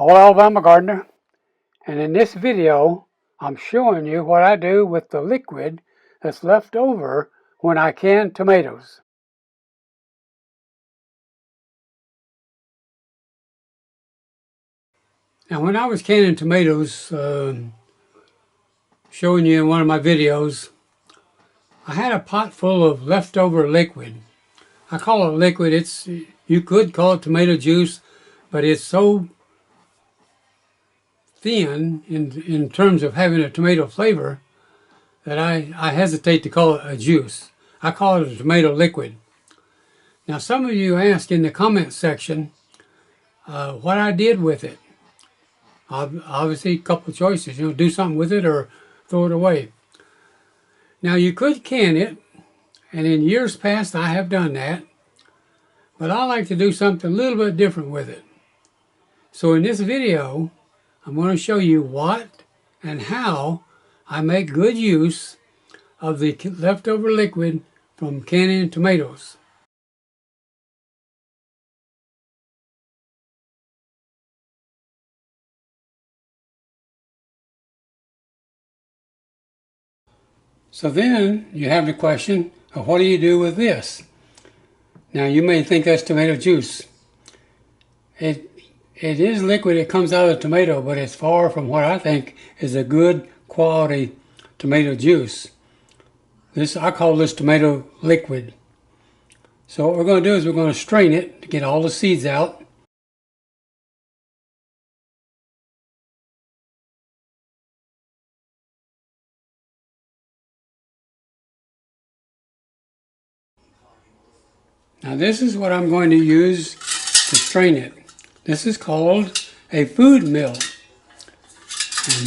All Alabama gardener, and in this video I'm showing you what I do with the liquid that's left over when I can tomatoes. Now when I was canning tomatoes, showing you in one of my videos, I had a pot full of leftover liquid. I call it liquid. You could call it tomato juice, but it's so thin in terms of having a tomato flavor that I hesitate to call it a juice. I call it a tomato liquid. Now some of you asked in the comment section what I did with it. Obviously a couple of choices, do something with it or throw it away. Now you could can it, and in years past I have done that, but I like to do something a little bit different with it. So in this video, I'm going to show you what and how I make good use of the leftover liquid from canning tomatoes. So then you have the question of what do you do with this? Now you may think that's tomato juice. It is liquid, it comes out of the tomato, but it's far from what I think is a good quality tomato juice. I call this tomato liquid. So what we're going to do is we're going to strain it to get all the seeds out. Now this is what I'm going to use to strain it. This is called a food mill. And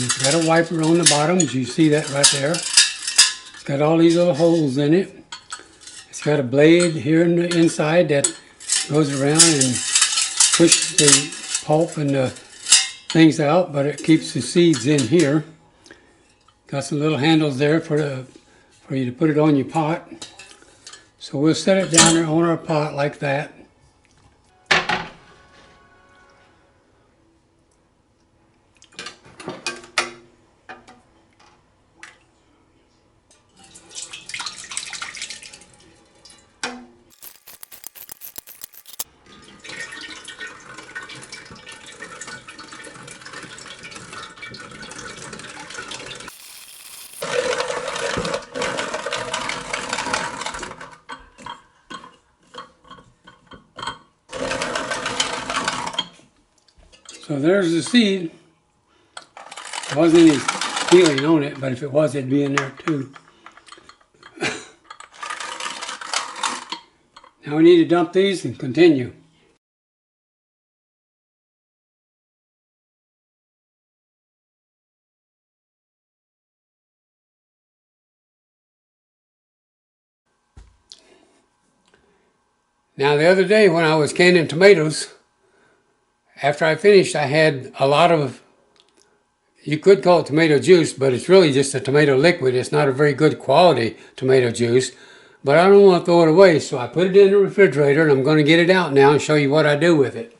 it's got a wiper on the bottom, as you see that right there. It's got all these little holes in it. It's got a blade here in the inside that goes around and pushes the pulp and the things out, but it keeps the seeds in here. Got some little handles there for you to put it on your pot. So we'll set it down there on our pot like that. So there's the seed. There wasn't any peeling on it, but if it was, it'd be in there too. Now we need to dump these and continue. Now the other day when I was canning tomatoes, after I finished, I had a lot of, you could call it tomato juice, but it's really just a tomato liquid. It's not a very good quality tomato juice, but I don't want to throw it away, so I put it in the refrigerator, and I'm going to get it out now and show you what I do with it.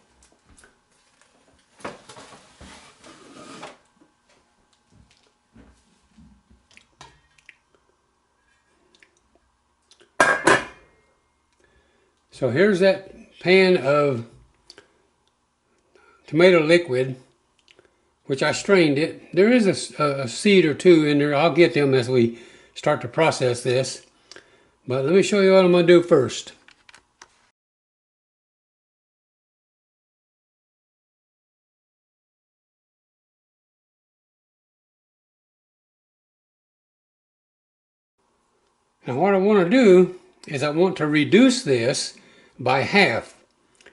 So here's that pan of tomato liquid, which I strained it. There is a seed or two in there. I'll get them as we start to process this. But let me show you what I'm going to do first. Now what I want to do is I want to reduce this by half.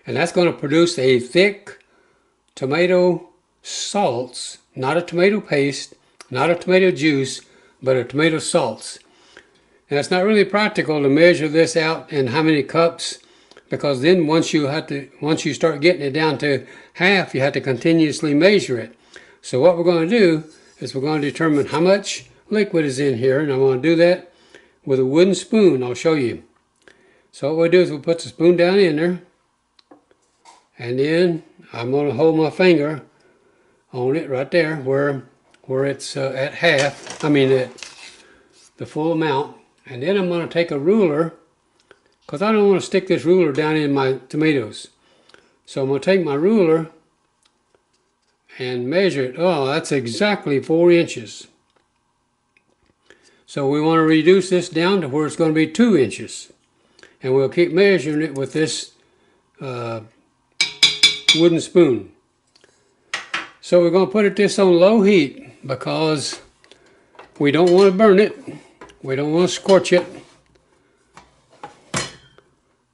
And that's going to produce a thick tomato salts, not a tomato paste, not a tomato juice, but a tomato salts. And it's not really practical to measure this out in how many cups, because then once you start getting it down to half, you have to continuously measure it. So what we're going to do is we're going to determine how much liquid is in here, and I'm going to do that with a wooden spoon. I'll show you. So what we'll do is we'll put the spoon down in there, and then I'm going to hold my finger on it right there where it's at half, at the full amount. And then I'm going to take a ruler, because I don't want to stick this ruler down in my tomatoes. So I'm going to take my ruler and measure it. Oh, that's exactly 4 inches. So we want to reduce this down to where it's going to be 2 inches. And we'll keep measuring it with this wooden spoon. So we're going to put this on low heat because we don't want to burn it. We don't want to scorch it.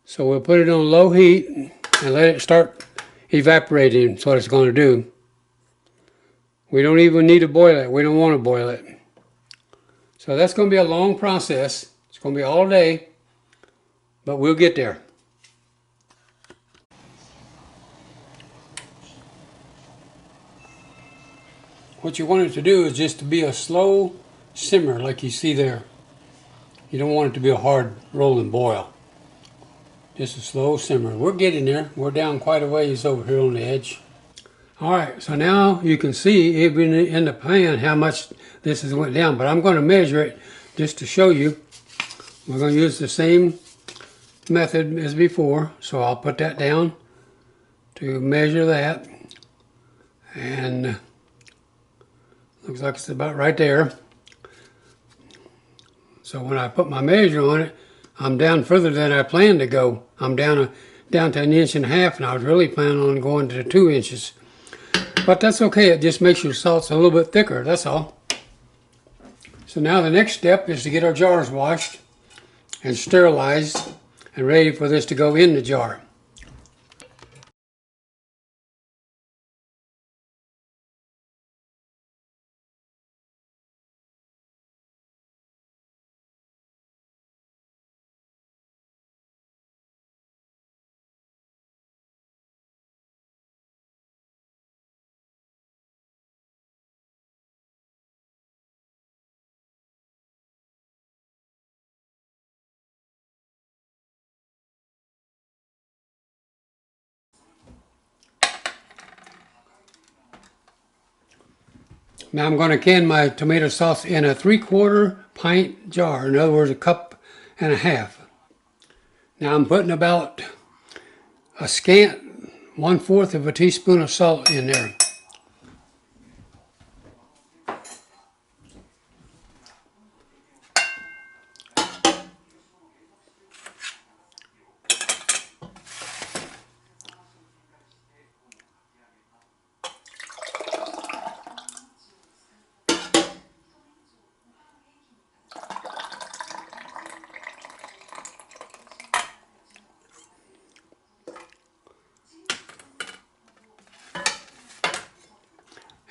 So we'll put it on low heat and let it start evaporating. That's what it's going to do. We don't even need to boil it. We don't want to boil it. So that's going to be a long process. It's going to be all day, but we'll get there. What you want it to do is just to be a slow simmer like you see there. You don't want it to be a hard rolling boil. Just a slow simmer. We're getting there. We're down quite a ways over here on the edge. Alright, so now you can see even in the pan how much this has went down, but I'm going to measure it just to show you. We're going to use the same method as before, so I'll put that down to measure that, and looks like it's about right there. So when I put my measure on it, I'm down further than I planned to go. I'm down to 1.5 inches, and I was really planning on going to 2 inches. But that's okay, it just makes your salts a little bit thicker, that's all. So now the next step is to get our jars washed and sterilized and ready for this to go in the jar. Now I'm going to can my tomato sauce in a 3/4 pint jar, in other words 1.5 cups. Now I'm putting about a scant 1/4 of a teaspoon of salt in there.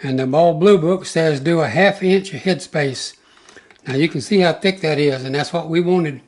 And the Ball Blue Book says do a 1/2 inch headspace. Now you can see how thick that is, and that's what we wanted.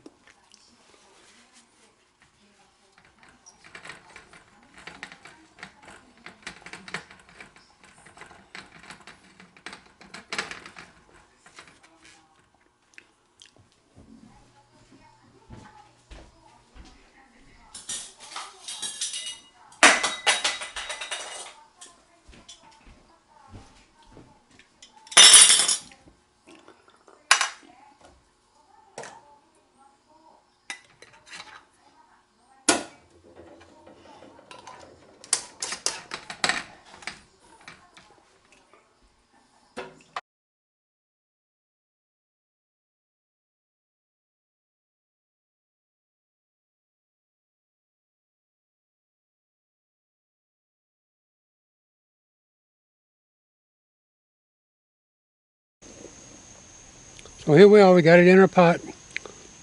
So here we are, we got it in our pot,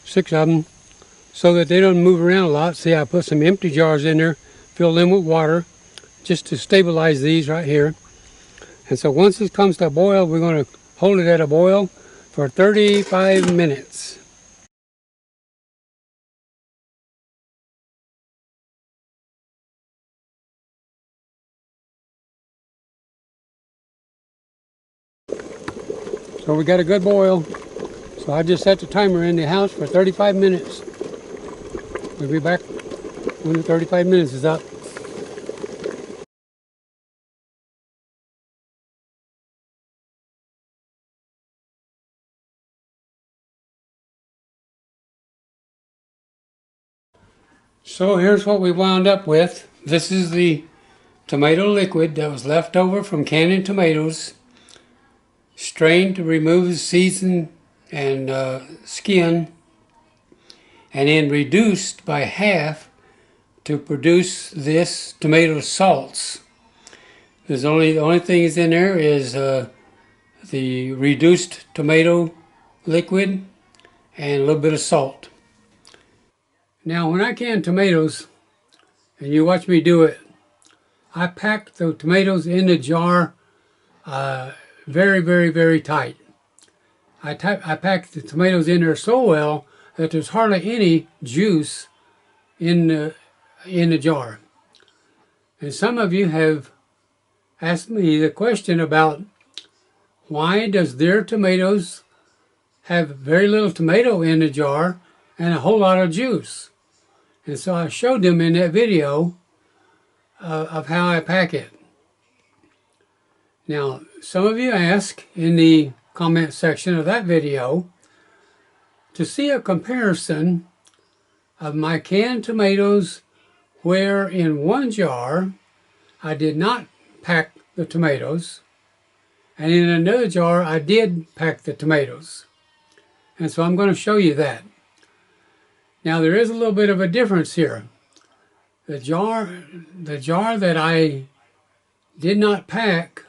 6 of them, so that they don't move around a lot. See, I put some empty jars in there, fill them with water, just to stabilize these right here. And so once this comes to a boil, we're going to hold it at a boil for 35 minutes. So we got a good boil. So I just set the timer in the house for 35 minutes. We'll be back when the 35 minutes is up. So here's what we wound up with. This is the tomato liquid that was left over from canning tomatoes, strained to remove the seeds and skin, and then reduced by half to produce this tomato salts. The only thing is in there is the reduced tomato liquid and a little bit of salt. Now when I can tomatoes, and you watch me do it, I pack the tomatoes in the jar very, very, very tight. I pack the tomatoes in there so well that there's hardly any juice in the jar. And some of you have asked me the question about why does their tomatoes have very little tomato in the jar and a whole lot of juice. And so I showed them in that video of how I pack it. Now, some of you ask in the comment section of that video to see a comparison of my canned tomatoes where in one jar I did not pack the tomatoes and in another jar I did pack the tomatoes. And so I'm going to show you that. Now there is a little bit of a difference here. The jar that I did not pack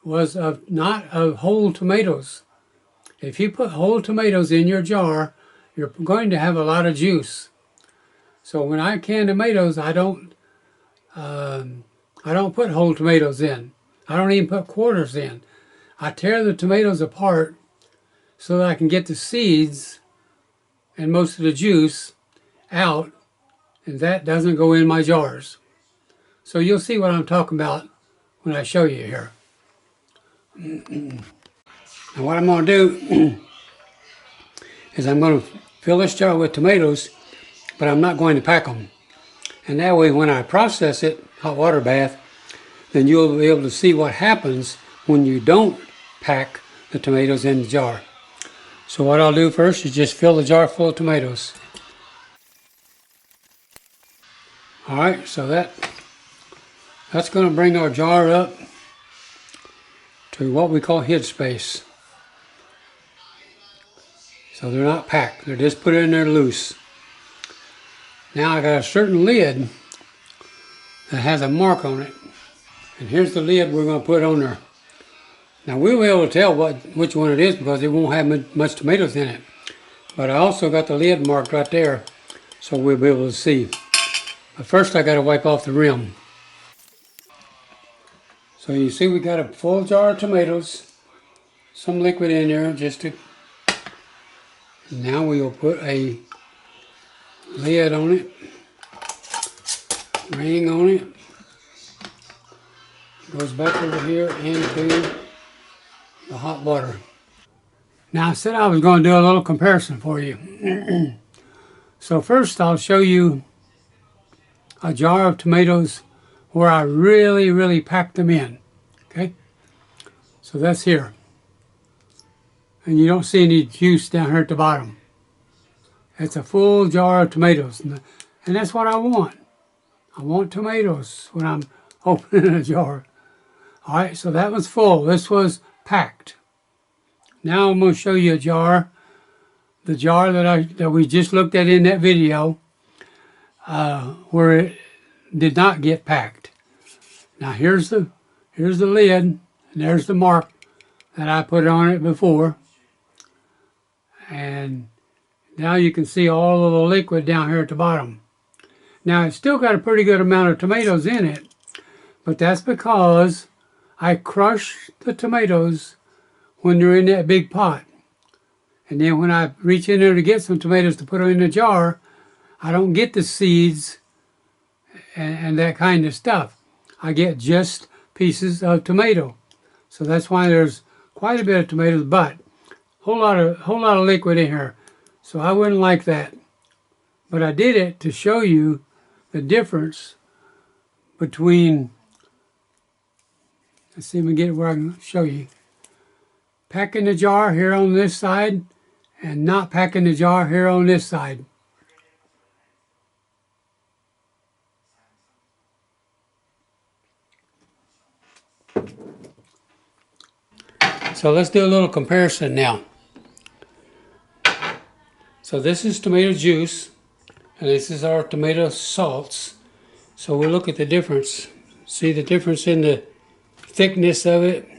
was not of whole tomatoes. If you put whole tomatoes in your jar, you're going to have a lot of juice. So when I can tomatoes, I don't put whole tomatoes in. I don't even put quarters in. I tear the tomatoes apart so that I can get the seeds and most of the juice out, and that doesn't go in my jars. So you'll see what I'm talking about when I show you here. Now what I'm going to do is I'm going to fill this jar with tomatoes, but I'm not going to pack them. And that way when I process it, hot water bath, then you'll be able to see what happens when you don't pack the tomatoes in the jar. So what I'll do first is just fill the jar full of tomatoes. Alright, so that's going to bring our jar up to what we call head space. So they're not packed, they're just put in there loose. Now I got a certain lid that has a mark on it. And here's the lid we're going to put on there. Now we'll be able to tell which one it is because it won't have much tomatoes in it. But I also got the lid marked right there so we'll be able to see. But first I got to wipe off the rim. So you see we got a full jar of tomatoes, some liquid in there just to... Now we will put a lid on it, ring on it. Goes back over here into the hot water. Now I said I was going to do a little comparison for you. So first I'll show you a jar of tomatoes where I really, really packed them in. Okay? So that's here. And you don't see any juice down here at the bottom. It's a full jar of tomatoes. And that's what I want. I want tomatoes when I'm opening a jar. Alright, so that was full. This was packed. Now I'm going to show you a jar. The jar that we just looked at in that video where it did not get packed. Now here's the lid, and there's the mark that I put on it before. And now you can see all of the liquid down here at the bottom. Now it's still got a pretty good amount of tomatoes in it, but that's because I crush the tomatoes when they're in that big pot. And then when I reach in there to get some tomatoes to put them in the jar, I don't get the seeds and that kind of stuff. I get just pieces of tomato. So that's why there's quite a bit of tomatoes, but whole lot of liquid in here. So I wouldn't like that. But I did it to show you the difference between, let's see if we get it where I can show you. Packing the jar here on this side and not packing the jar here on this side. So let's do a little comparison now. So this is tomato juice, and this is our tomato salts. So we'll look at the difference. See the difference in the thickness of it.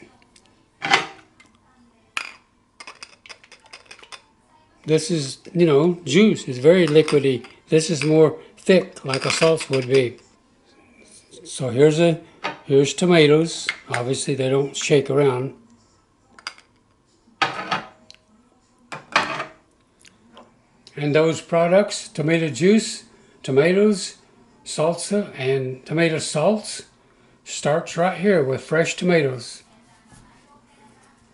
This is, you know, juice. It's very liquidy. This is more thick, like a salts would be. So here's tomatoes. Obviously they don't shake around. And those products, tomato juice, tomatoes, salsa, and tomato salts, starts right here with fresh tomatoes.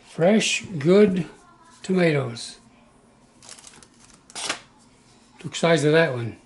Fresh, good tomatoes. Look the size of that one.